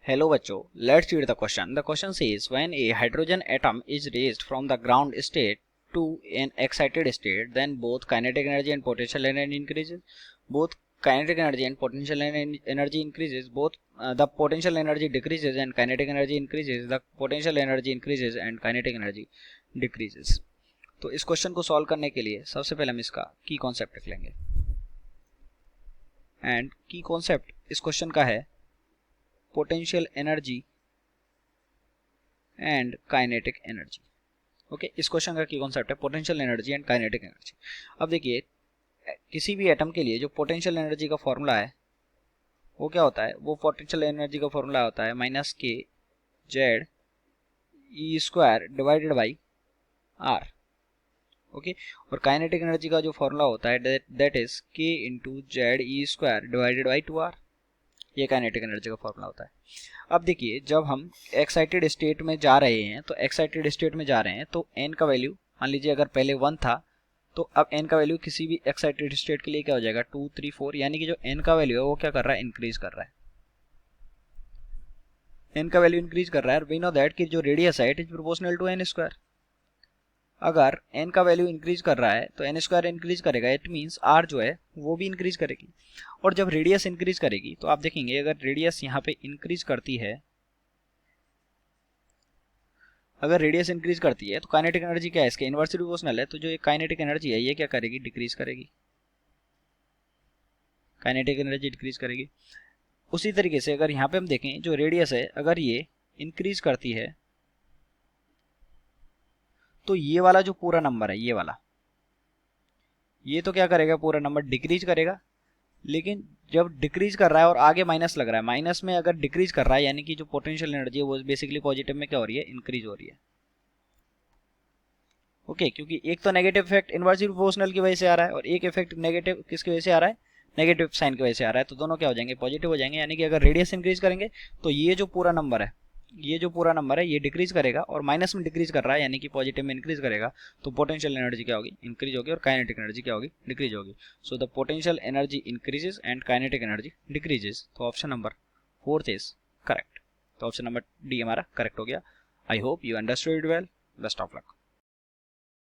Hello बच्चों, let's read the question. The question says when a hydrogen atom is raised from the ground state to an excited state, then both kinetic energy and potential energy increases. Both kinetic energy and potential energy increases. The potential energy decreases and kinetic energy increases. The potential energy increases and kinetic energy decreases. तो इस question को solve करने के लिए सबसे पहले हम इसका की कॉन्सेप्ट लिख लेंगे. एंड की कॉन्सेप्ट इस क्वेश्चन का है potential energy and kinetic energy. Okay, इस क्वेश्चन का की कॉन्सेप्ट है potential energy and kinetic energy. अब देखिए, किसी भी एटम के लिए जो पोटेंशियल एनर्जी का फॉर्मूला है वो क्या होता है, वो पोटेंशियल एनर्जी का फॉर्मूला होता है minus k Z e square divided by r. Okay, और काइनेटिक एनर्जी का जो फॉर्मूला होता है that is k into Z e square divided by 2r. ये काइनेटिक एनर्जी का फॉर्मूला होता है. अब देखिए, जब हम एक्साइटेड स्टेट में जा रहे हैं तो n का वैल्यू मान लीजिए अगर पहले 1 था तो अब n का वैल्यू किसी भी एक्साइटेड स्टेट के लिए क्या हो जाएगा 2, 3, 4. यानी कि जो n का वैल्यू है वो क्या कर रहा है, इंक्रीज कर रहा है. n का वैल्यू इंक्रीज कर रहा है. वी नो दैट कि जो रेडियस है it is proportional to n square. अगर n का वैल्यू इंक्रीज कर रहा है तो n स्क्वायर इंक्रीज करेगा. इट मीन्स r जो है वो भी इंक्रीज करेगी. और जब रेडियस इंक्रीज करेगी तो आप देखेंगे अगर रेडियस यहाँ पे इंक्रीज करती है, तो काइनेटिक एनर्जी क्या है, इसके इनवर्सली प्रोपोर्शनल है. तो जो ये काइनेटिक एनर्जी है ये क्या करेगी, डिक्रीज करेगी. काइनेटिक एनर्जी डिक्रीज करेगी. उसी तरीके से अगर यहाँ पे हम देखें जो रेडियस है अगर ये इंक्रीज करती है तो ये वाला जो पूरा नंबर है ये तो क्या करेगा, पूरा नंबर डिक्रीज करेगा. लेकिन जब डिक्रीज कर रहा है और आगे माइनस लग रहा है, माइनस में अगर डिक्रीज कर रहा है यानी कि जो पोटेंशियल एनर्जी है वो बेसिकली पॉजिटिव में क्या हो रही है, इंक्रीज हो रही है. ओके, क्योंकि एक तो नेगेटिव इफेक्ट इनवर्सली प्रोपोर्शनल की वजह से आ रहा है और एक इफेक्ट नेगेटिव किसकी वजह से आ रहा है, नेगेटिव साइन की वजह से आ रहा है. तो दोनों क्या हो जाएंगे, पॉजिटिव हो जाएंगे. यानी कि अगर रेडियस इंक्रीज करेंगे तो ये जो पूरा नंबर है ये डिक्रीज करेगा और माइनस में डिक्रीज कर रहा है यानी कि पॉजिटिव में इंक्रीज करेगा. तो पोटेंशियल एनर्जी क्या होगी, इंक्रीज होगी. और काइनेटिक एनर्जी क्या होगी, डिक्रीज होगी. So the potential energy increases and kinetic energy decreases. तो ऑप्शन नंबर 4 इज करेक्ट. तो ऑप्शन नंबर डी हमारा करेक्ट हो गया. I hope you understood well. Best of luck.